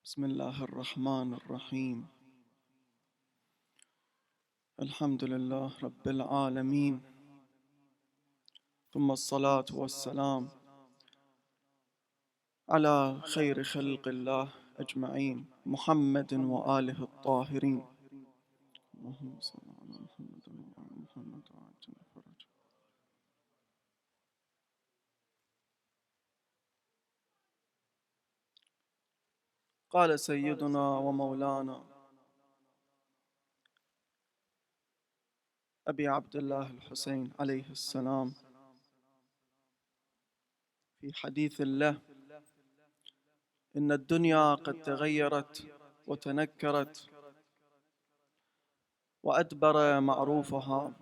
بسم الله الرحمن الرحيم. الحمد لله رب العالمين، ثم الصلاة والسلام على خير خلق الله أجمعين، محمد وآله الطاهرين. اللهم صل على محمد وعلى محمد وعجل فرجه. قال سيدنا ومولانا أبي عبد الله الحسين عليه السلام في حديث له: إن الدنيا قد تغيرت وتنكرت وأدبر معروفها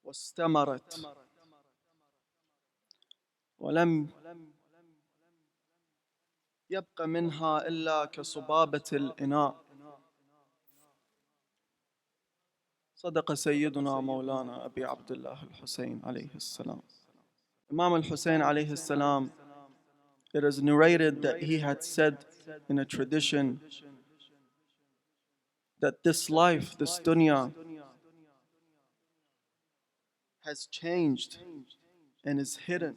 واستمرت، ولم يبق منها إلا كصبابة الإناء. صدق سيدنا مولانا أبي عبد الله الحسين عليه السلام. Imam al-Hussein عليه السلام, it is narrated that he had said in a tradition that this life, this dunya, has changed and is hidden.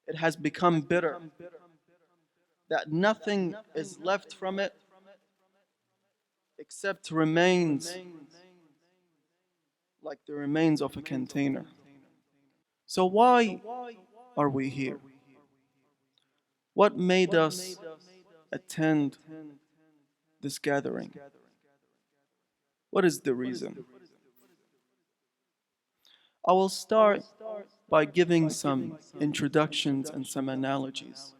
It has become bitter, that nothing is left from it except remains like the remains of a container. So why are we here? What made us attend this gathering? What is the reason? I will start by giving some introductions and some analogies.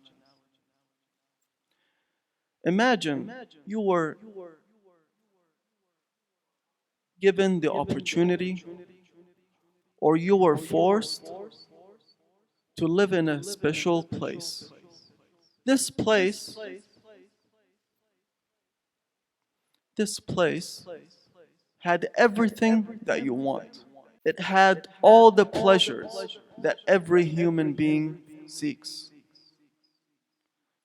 Imagine you were given the opportunity, or you were forced to live in a special place. This place had everything that you want. It had all the pleasures that every human being seeks.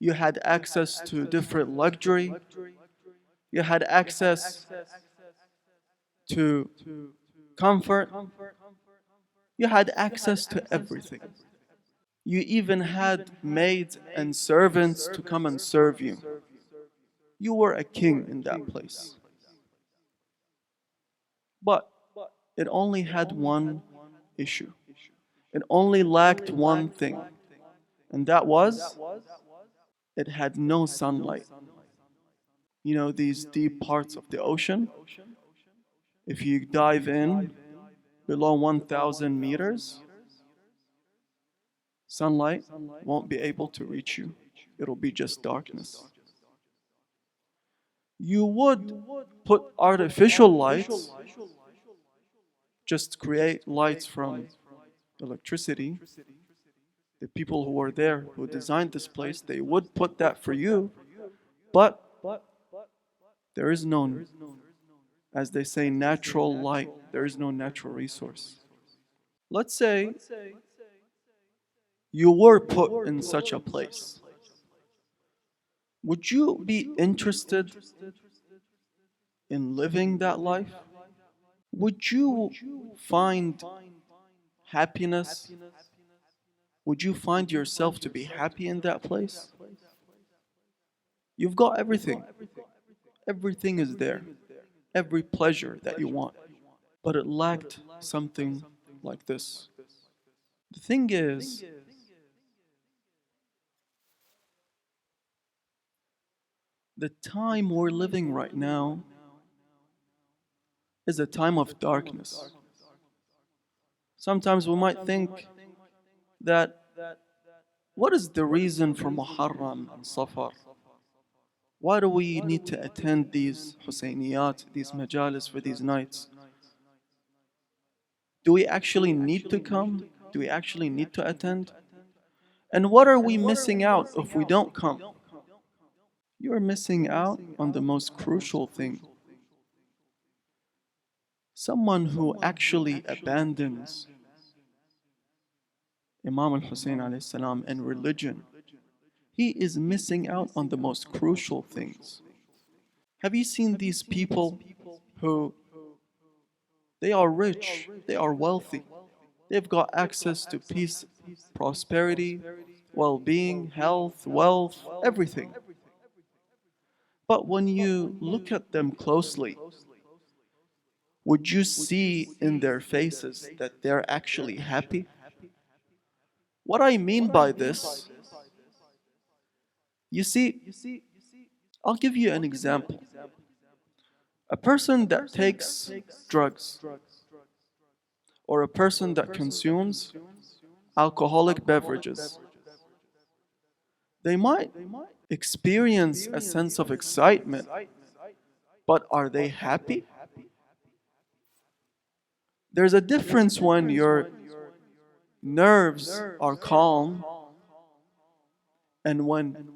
You had access to different luxury. You had access to comfort. You had access to everything. You even had maids and servants to come and serve you. You were a king in that place. But it only had one issue. It only lacked one thing. And that was, it had no sunlight. You know these deep parts of the ocean? If you dive in below 1,000 meters, sunlight won't be able to reach you. It'll be just darkness. You would put artificial lights, just create lights from electricity. The people who were there, who designed this place, they would put that for you, but there is no, as they say, natural light. There is no natural resource. Let's say you were put in such a place. Would you be interested in living that life? Would you find happiness? Would you find yourself to be happy in that place? You've got everything. Everything is there. Every pleasure that you want. But it lacked something like this. The thing is, the time we're living right now is a time of darkness. Sometimes we might think that, what is the reason for Muharram and Safar? Why do we need to attend these Husayniyat, these majalis for these nights? Do we actually need to come? Do we actually need to attend? And what are we missing out if we don't come? You're missing out on the most crucial thing. Someone who actually abandons Imam al-Hussein alayhi salam and religion he is missing out on the most crucial things. Have you seen these people who they are rich, they are wealthy, they've got access to peace, prosperity, well-being, health, wealth, everything. But when you look at them closely, would you see in their faces that they're actually happy? What I mean by this, you see, I'll give you an example. A person that takes drugs or a person that consumes alcoholic beverages, they might experience a sense of excitement, but are they happy? There's a difference when your nerves are calm and when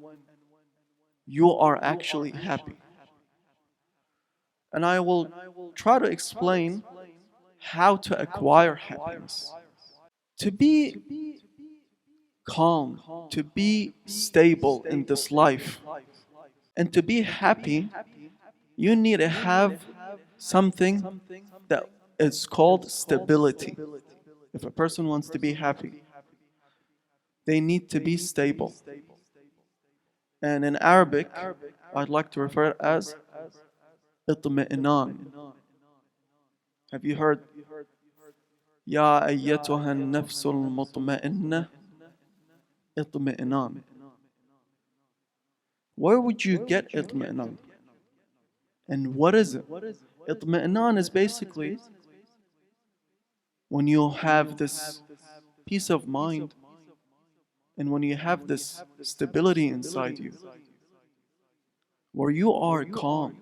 you are actually happy. And I will try to explain how to acquire happiness. To be calm, to be stable in this life, and to be happy, you need to have something that is called stability. If a person wants to be happy, they need to be stable. And in Arabic, I'd like to refer it as اطمئنان. Have you heard يا أيتها النفس المطمئنة اطمئنان? Where would you get اطمئنان? And what is it? اطمئنان is basically when you have this peace of mind and when you have this stability inside you, where you are calm,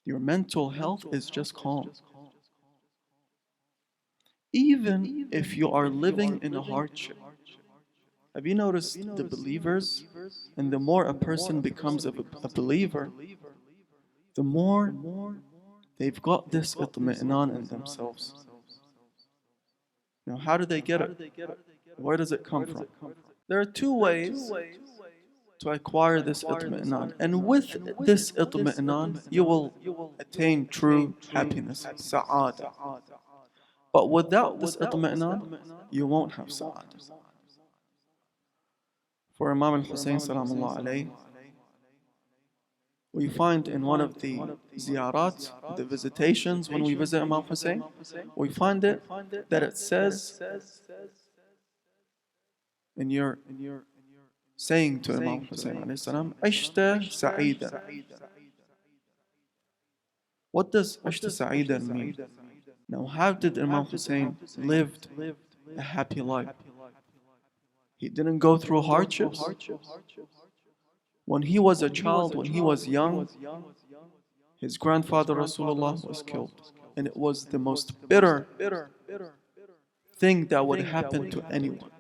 your mental health is just calm. Even if you are living in a hardship, have you noticed the believers? And the more a person becomes a believer, the more they've got this itmi'nan in themselves. Now, how do they get it? Where does it come from? There are two ways to acquire this itmi'nan. And with this itmi'nan, you will attain true happiness, sa'ada. But without this itmi'nan, you won't have sa'ada. For Imam al-Hussein salamullah alayhi, we find in one of the ziyarat, the visitations, when we visit Imam Hussein, we find it that it says, and you're saying to Imam Hussein alayhi salam, Ashta Sa'ida. What does Ashta Sa'ida mean? Now, how did Imam Hussein lived a happy life? He didn't go through hardships. When he was a child, when he was young, his grandfather Rasulullah was killed. And it was the most bitter thing that would happen to anyone.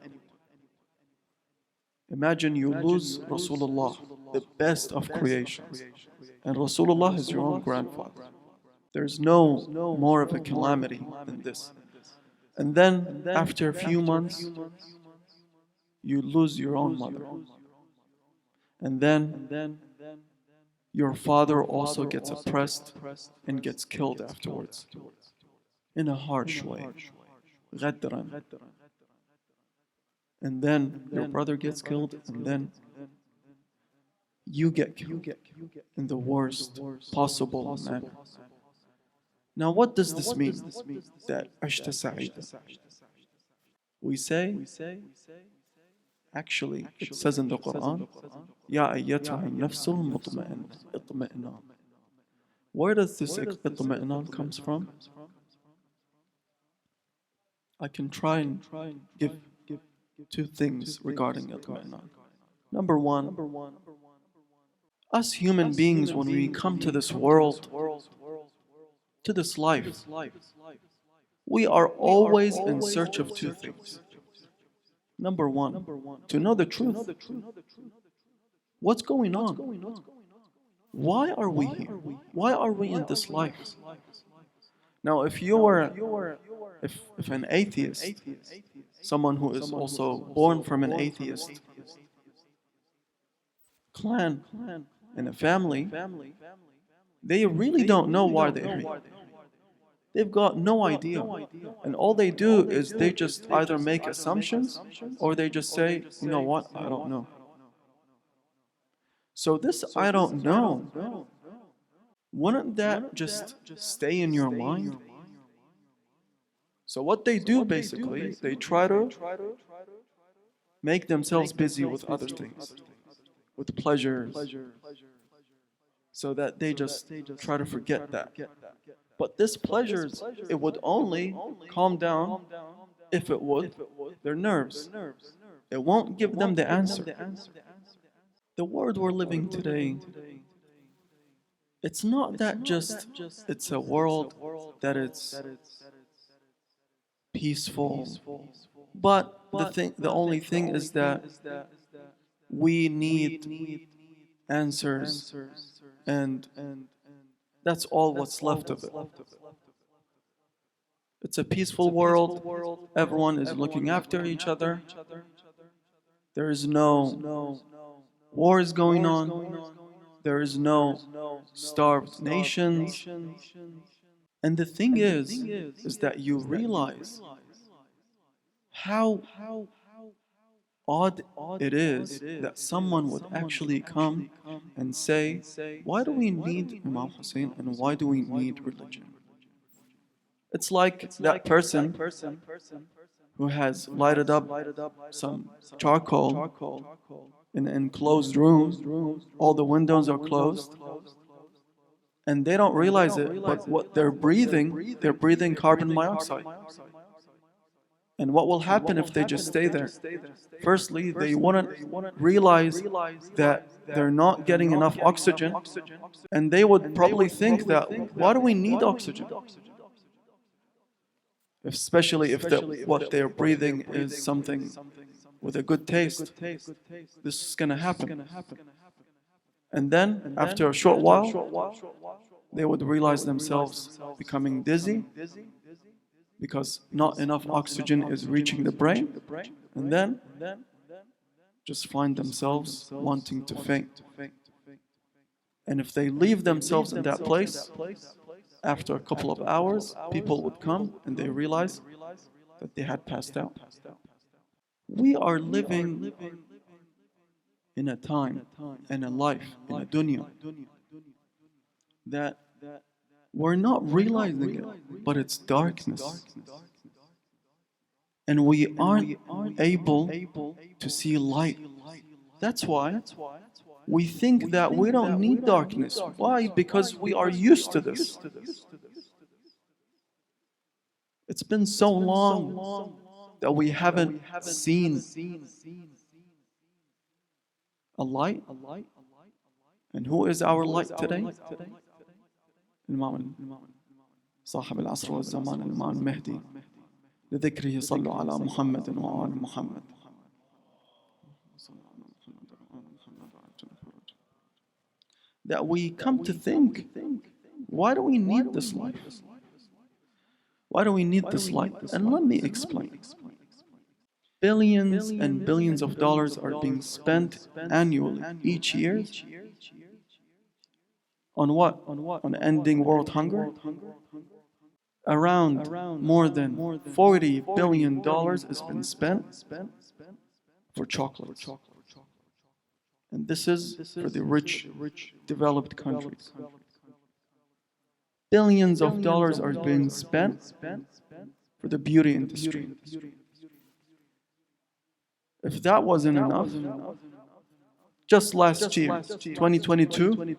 Imagine you lose Rasulullah, the best of creations. And Rasulullah is your own grandfather. There's no more of a calamity than this. And then, after a few months, you lose your own mother. And then your father also gets oppressed and gets killed afterwards in a harsh way. غدرا. And then your brother gets killed, and then you get killed in the worst possible manner. Now, what does this mean? That Ashta Sa'ida. We say, actually, it says in the Quran, Ya ayyatuha nafsul mutma'inna. Where does this itmi'nan comes from? I can try and give two things regarding itmi'nan. Number one, us human beings, when we come to this world, to this life, we are always in search of two things. Number one, to know the truth. What's going on? Why are we here? Why are we in this life? Now, if you were, if an atheist, someone who is also born from an atheist, clan, in a family, they really don't know why they're here. They've got no idea. And all they do is they just either make assumptions or they just say, you know what, I don't know. So this I don't know, wouldn't that just stay in your mind? So what they do basically, they try to make themselves busy with other things, with pleasures, so that they just try to forget that. But this pleasures, it would only calm down if it would their nerves. It won't give them the answer. The world we're living today, it's not that just it's a world that it's peaceful, but the only thing is that we need answers, and that's all what's left of it. It's a peaceful world. Everyone is looking after each other. There is no wars going on. There is no starved nations. And the thing is that you realize how odd it is that someone would actually come and say, why do we need Imam Hussein and why do we need religion? It's like that person who has lighted up some charcoal in an enclosed room. All the windows are closed. And they don't realize it, but what they're breathing carbon monoxide. And what will happen if they just stay there? Firstly, they wouldn't realize that they're not getting enough oxygen, and they would probably think that, why do we need oxygen? Especially if what they're breathing is something with a good taste. This is going to happen. And then, after a short while, they would realize themselves becoming dizzy because not enough oxygen is reaching the brain, and then just find themselves wanting to faint. And if they leave themselves in that place, after a couple of hours, people would come and they realize that they had passed out. We are living in a time, in a life, in a dunya, that we're not realizing it, but it's darkness. And we aren't able to see light. That's why we think that we don't need darkness. Why? Because we are used to this. It's been so long that we haven't seen a light. And who is our light today? Imam صاحب العصر والزمان الإمام المهدي لذكره صلوا على محمد وآل محمد. That we come to think, why do we need this life? Why do we need this life? And let me explain. Billions and billions of dollars are being spent annually, each year. On what? On ending world hunger? Around more than $40 billion has been spent for chocolate. And this is for the rich, developed countries. Billions of dollars are being spent for the beauty industry. If that wasn't enough, just last year, 2022,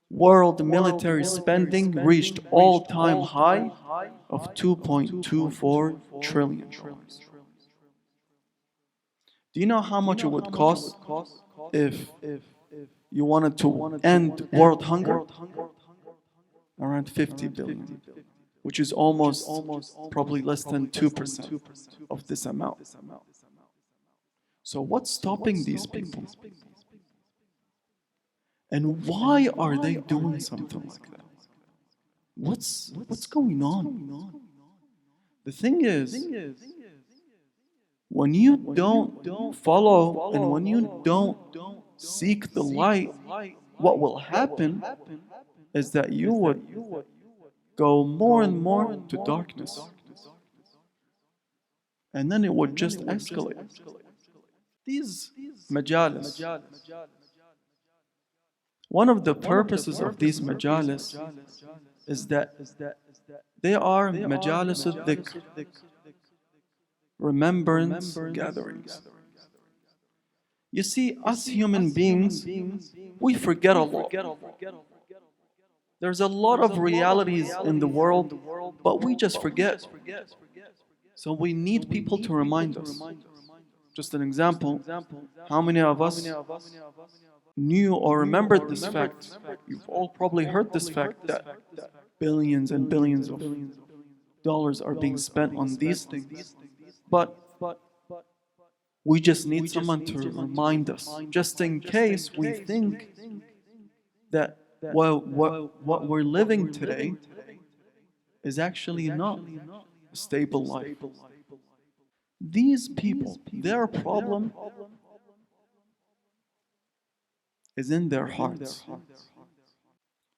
world military spending reached all-time high of $2.24 trillion. Do you know how much it would cost if you wanted to end world hunger? Around 50 billion, which is almost probably less than 2% of this amount. So what's stopping these people? And why are they doing something like that? What's going on? The thing is, when you don't follow and when you don't seek the light, what will happen is that you would go more and more to darkness. And then it would just escalate. These majalis, one of the purposes of these majalis is that they are majalis al-dhikr, remembrance gatherings. You see, us human beings, we forget a lot. There's a lot of realities in the world, but we just forget. So we need people to remind us. Just an example, how many of us knew or remembered this fact? You've all probably heard this fact that billions and billions of dollars are being spent on these things. But we just need someone to remind us, just in case we think that what we're living today is actually not a stable life. These people, their problem is in their hearts.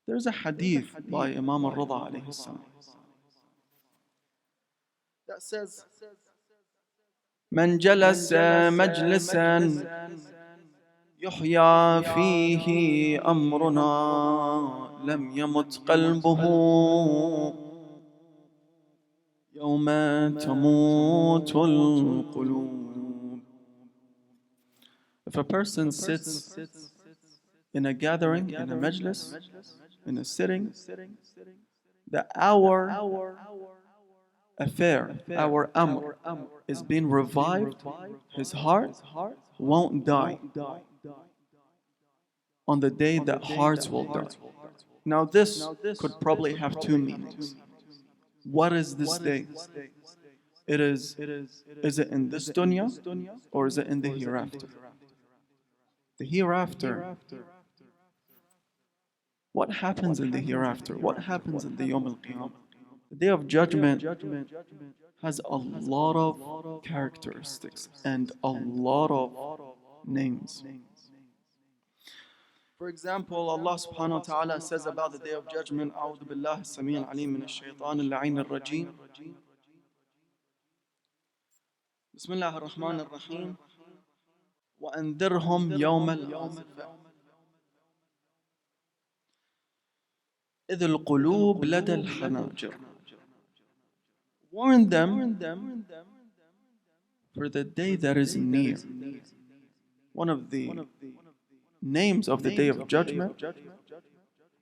There's a hadith by Imam al-Rida alayhi salam that says, من جلس مجلسا يحيى فيه أمرنا لم يمت قلبه يوم تموت القلوب. If a person sits in a gathering, in a majlis, in a sitting, the our affair, our amr, is being revived, his heart won't die on the day that hearts will die. Now this could probably have two meanings. What is this day? Is it in this dunya or is it in the hereafter? The hereafter. What happens in the hereafter? What happens in the Yawm al-Qiyamah? The Day of Judgment has a lot of characteristics and a lot of names. For example, Allah subhanahu wa ta'ala says about the Day of Judgment, أعوذ بالله السميع العليم من الشيطان اللعين الرجيم بسم الله الرحمن الرحيم وأنذرهم يوم الآزفة إذ القلوب لدى الحناجر. Warn them for the day that is near. One of the names of the Day of Judgment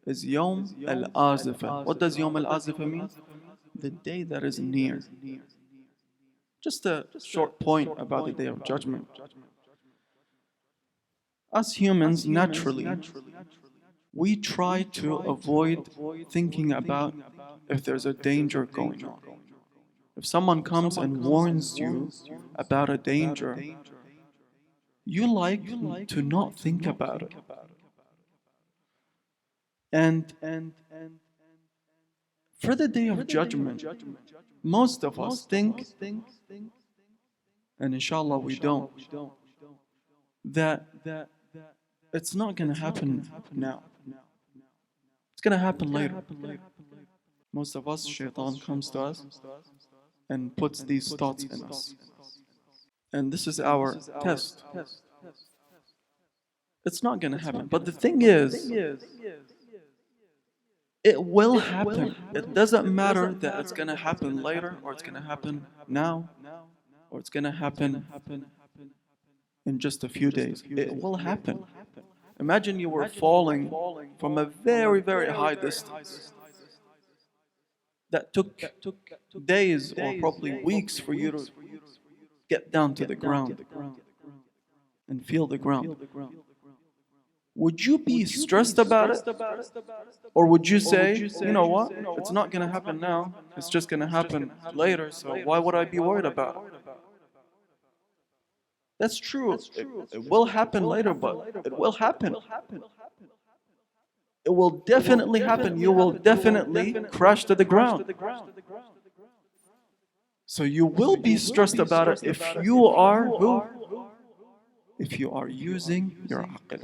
is Yawm al-Azifa. What does Yawm al-Azifa mean? The day that is near. Just a short point about the Day of Judgment. Us humans, naturally, we try to avoid thinking about if there's a danger going on. If someone comes and warns you about a danger, you like to not think about it. And for the Day of Judgment, most of us think, and inshallah we don't, that it's not going to happen now. It's going to happen later. Most of us, shaitan comes to us and puts these thoughts in us. And this is our test. It's not going to happen. But the thing is, it will happen. It doesn't matter that it's going to happen later, or it's going to happen now, or it's going to happen in just a few days. It will happen. Imagine you were falling from a very, very high distance. That took days or probably weeks for you to get down to the ground and feel the ground. Would you be stressed about it? Or would you say, you know what, it's not going to happen now, it's just going to happen later, so why would I be worried about it? That's true. It will happen later, but it will happen. It will definitely happen. You will definitely crash to the ground. So you will be stressed about it if you are who? if you are using your aql.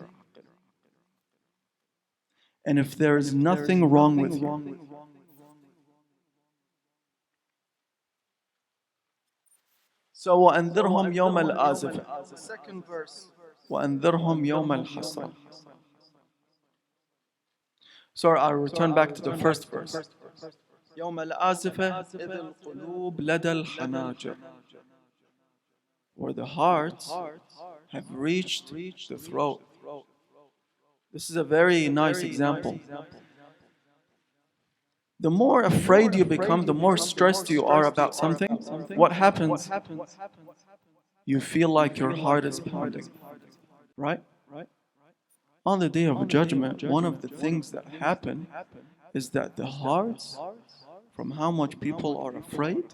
And if there is nothing wrong with you. So وأنذرهم يوم الآزفة. The second verse. وأنذرهم يوم الحسرة. Sorry, I'll return back to the first verse. يوم الآزفة إذ القلوب لدى الحناجر. Where the hearts have reached the throat. This is a very nice example. The more afraid you become, the more stressed you are about something, what happens? You feel like your heart is pounding, right? On the day of judgment, one of the things that happen is that the hearts, from how much people are afraid,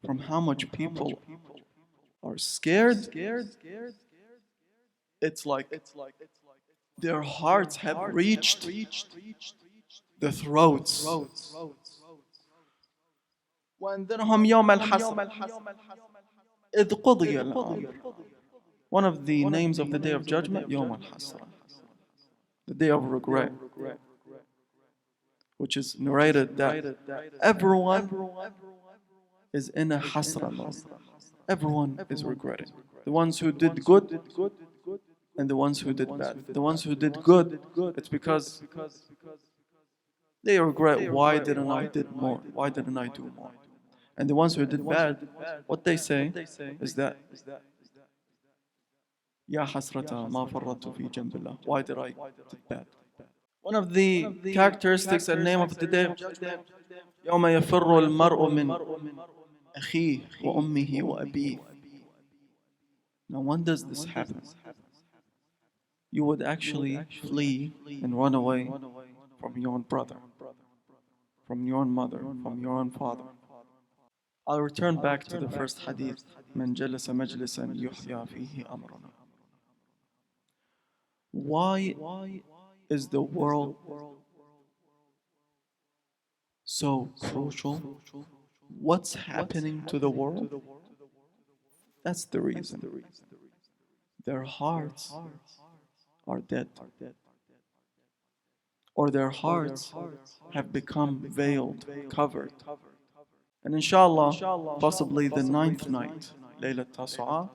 from how much people are scared, it's like their hearts have reached the throats. وأنذرهم يوم الحسرة إذ قضي الأمر. One of the names of the day of judgment, يوم الحسرة, the day of regret, which is narrated that everyone is in a hasra mode. Everyone is regretting. The ones who did good and the ones who did bad. The ones who did good, it's because they regret, why didn't I did more? Why didn't I do more? And the ones who did bad, what they say is that يا حسرة ما فرطت في جنب الله. Why did I do bad? One of the characteristics and name of the day of judgment, يوم يفر المرء من أخيه وأمه وأبيه. Now when does this happen? You would actually flee and run away from your own brother, from your own mother, from your own father. I'll return back to the first hadith. من جلس مجلسا يحيا فيه أمرنا. Why is the world so crucial? What's happening to the world? That's the reason. Their hearts are dead. Or their hearts have become veiled, covered. And inshallah, possibly the 9th night, Laylat Tasu'ah,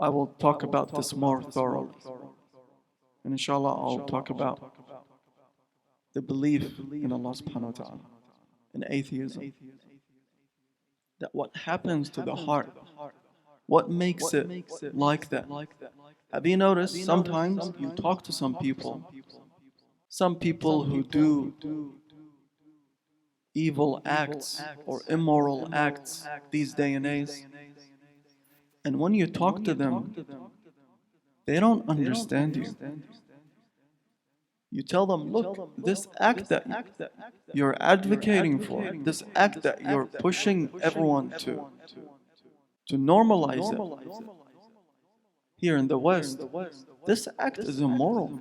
I will talk about this more thoroughly. And inshallah, I'll talk about the belief in Allah subhanahu wa ta'ala, in atheism. That what happens to the heart, what makes it like that? Have you noticed sometimes you talk to some people who do evil acts or immoral acts these day and age, and when you talk to them, they don't understand you. You tell them, look, this act that you're advocating for, this act that you're pushing everyone to normalize it here in the West, this act is immoral.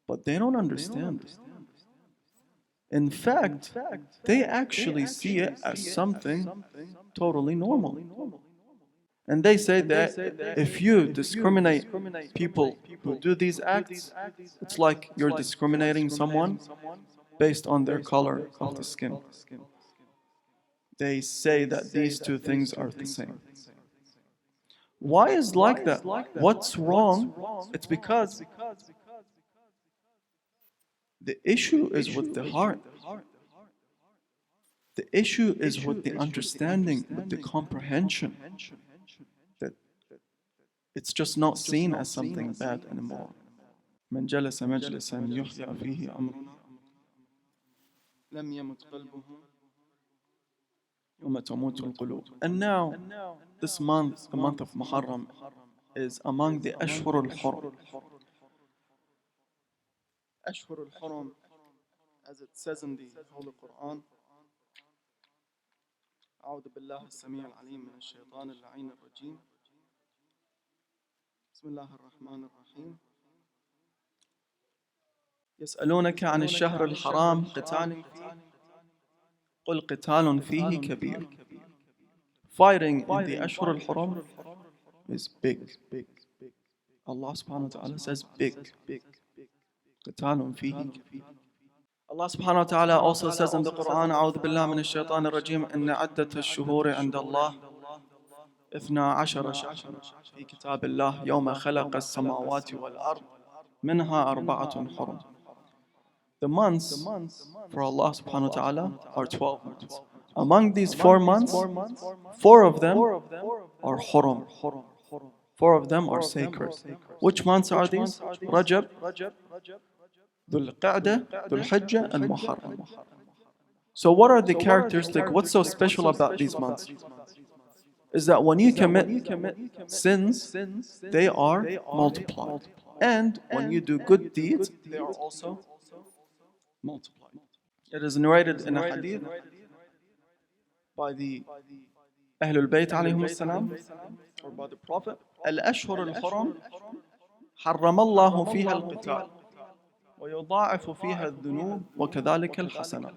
But they don't understand it. In fact, they actually see it as something totally normal. And they say that if you discriminate people who do these acts, it's like you're discriminating someone based on their color of the skin. They say that these two things are the same. Why is like that? What's wrong? It's because the issue is with the heart. The issue is with the understanding, with the comprehension. That it's just not seen as something bad anymore. من جلس مجلسا يحيا فيه أمرنا لم يمت قلبه يوم تموت القلوب. And now, this month, the month of Muharram, is among the Ashhur al-Hurum. Ashhur al-Hurum, as it says in the Holy Quran, أعوذ بالله السميع العليم من الشيطان اللعين الرجيم بسم الله الرحمن الرحيم يسألونك عن الشهر الحرام قتال فيه قل قتال فيه كبير. Fighting in the Ashhur al-Hurum is big. Allah subhanahu wa ta'ala says big. قتال فيه كبير. Allah subhanahu wa ta'ala also says in the Quran, أعوذ بالله من الشيطان الرجيم إن عدة الشهور عند الله 12 شهرا في كتاب الله يوم خلق السماوات والأرض منها 4 حرم. The months for Allah subhanahu wa ta'ala are 12 months. Among these 4 months, 4 of them are hurum. 4 of them are sacred. Which months are these? Rajab, Dhul Qa'dah, Dhul Hijjah, and Muharram. So what are the characteristics? What's so special about these months? Is that when you commit sins, they are multiplied. And when you do good deeds, they are also multiplied. It is narrated in a hadith by the Ahlul Bayt alayhim salam, or by the Prophet, Al-Ashhur al-Huram حرم الله فيها القتال ويضاعف فيها الذنوب وكذلك الحسنات.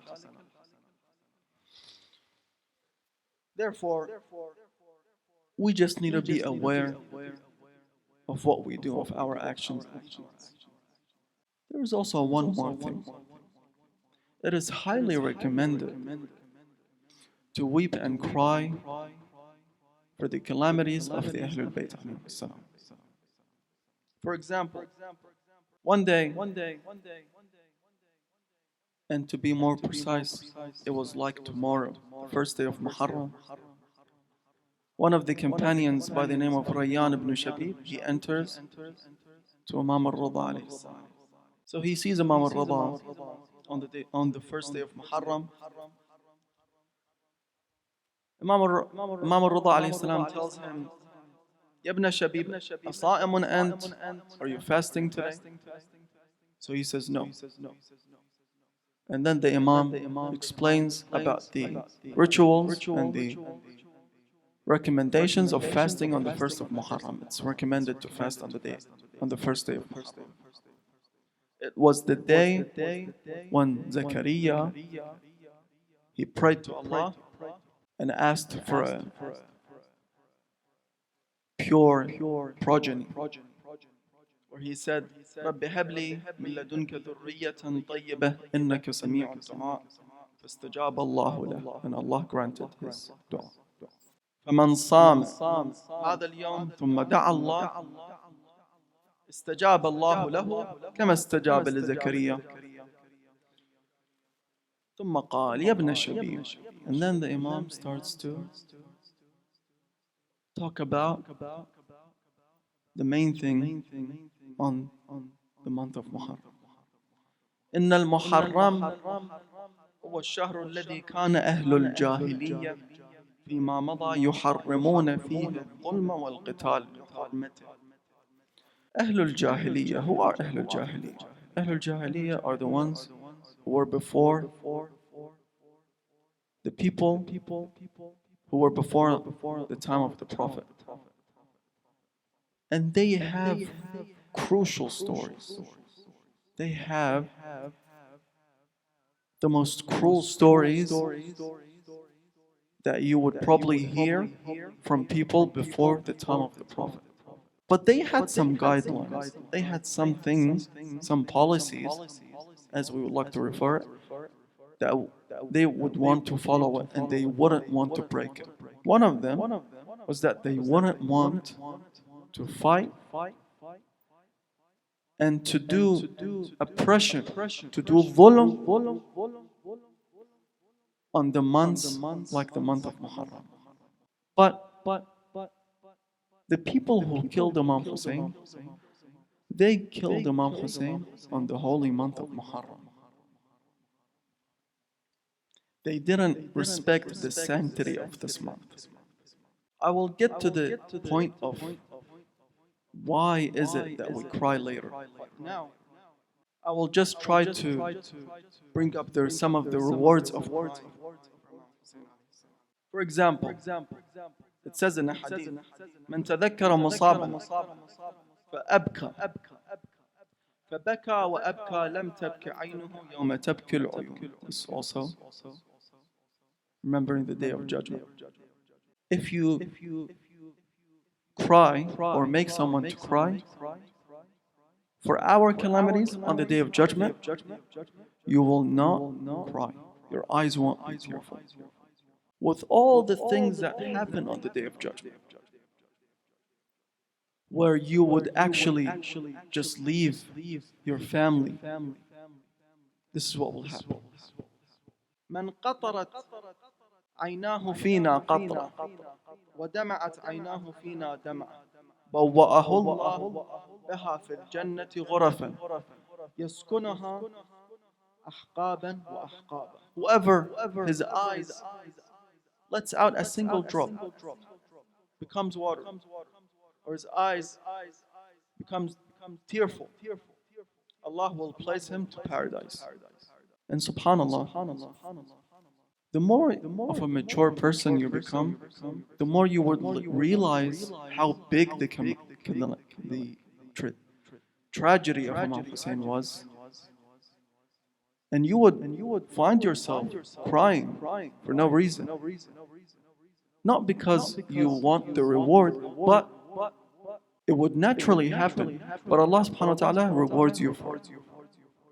Therefore, we just need to be aware of what we do, of our actions. There is also one more thing. It is highly recommended to weep and cry for the calamities of the Ahlul Bayt. For example, one day, and to be more precise, it was like tomorrow, the first day of Muharram, one of the companions by the name of Rayyan ibn Shabib, he enters to Imam al-Rida. So he sees Imam al-Rida on the first day of Muharram. Imam al-Rida tells him, Ya ibn Shabib, asaimun ant? Are you fasting today? So he says no. And then the Imam explains about the rituals and the recommendations of fasting on the first of Muharram. It's recommended to fast on the first day of Muharram. It was the day when Zakaria, he prayed to Allah and asked for a pure progeny, where he said, رَبِّ هَبْ لِي مِن لَدُنْكَ ذُرِّيَّةً طَيِّبَةً إِنَّكَ سَمِيعُ الدُّعَاءِ فَاسْتَجَابَ اللَّهُ لَهُ, and Allah granted his dua. فَمَنْ صَامَ هذا اليوم ثم دعا الله استجاب الله له كما استجاب لزكريا. ثم قال يا ابن الشبيب. And then the Imam starts to talk about the main thing on the month of Muharram. إن المحرم هو الشهر الذي كان أهل الجاهلية فيما مضى يحرمون فيه الظلم والقتال بحرمته. أهل الجاهلية. Who are أهل الجاهلية? أهل الجاهلية are the ones who were before the people who were before the time of the Prophet. And they have crucial stories. They have the most cruel stories that you would probably hear from people before the time of the Prophet. But they had some guidelines. They had some things, some policies, as we would like to refer it, that they would want to follow it and they wouldn't want to break it. One of them was that they wouldn't want to fight and to do oppression, to do dhulm on the months like the month of Muharram. But the people who killed Imam Hussein, they killed Imam Hussein on the holy month of Muharram. They didn't respect the sanctity of this month. I will get to the point of why is it that we cry later. Now, I will just try to bring up some of the rewards of crying. For example, it says in a hadith, من تذكر مصابا فأبكى فبكى وأبكى لم تبكي عينه يوم تبكي العيون. This also remembering the day of judgment. If you cry or make someone to cry for our calamities on the Day of Judgment, you will not cry. Your eyes won't be tearful. With all the things that happen on the Day of Judgment, where you would actually just leave your family, this is what will happen. من قطرت عيناه فينا قطرة ودمعت عيناه فينا دمعة بوأه الله بها في الجنة غرفا يسكنها أحقابا وأحقابا. Whoever his eyes lets out a single drop becomes water, or his eyes becomes tearful, Allah will place him to paradise. And subhanallah, the more of a mature person you become, the more you would realize how big the tragedy of Imam Hussein was. And you would find yourself crying for no reason. Not because you want the reward, but it would naturally happen. But Allah subhanahu wa ta'ala rewards you for it.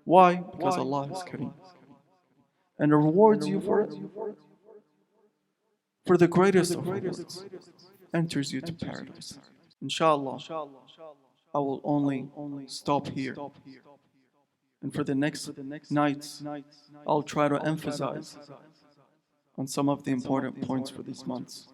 Why? Because Allah is Kareem. And rewards you for it. For the greatest of rewards. Enters you to paradise. Inshallah, I will only stop here. And for the next nights, I'll try to emphasize on some of the important points for these months.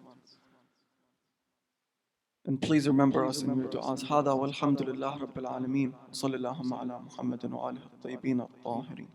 And please remember us in your du'as. هذا والحمد لله رب العالمين. صلى الله على محمد وآله الطيبين الطاهرين.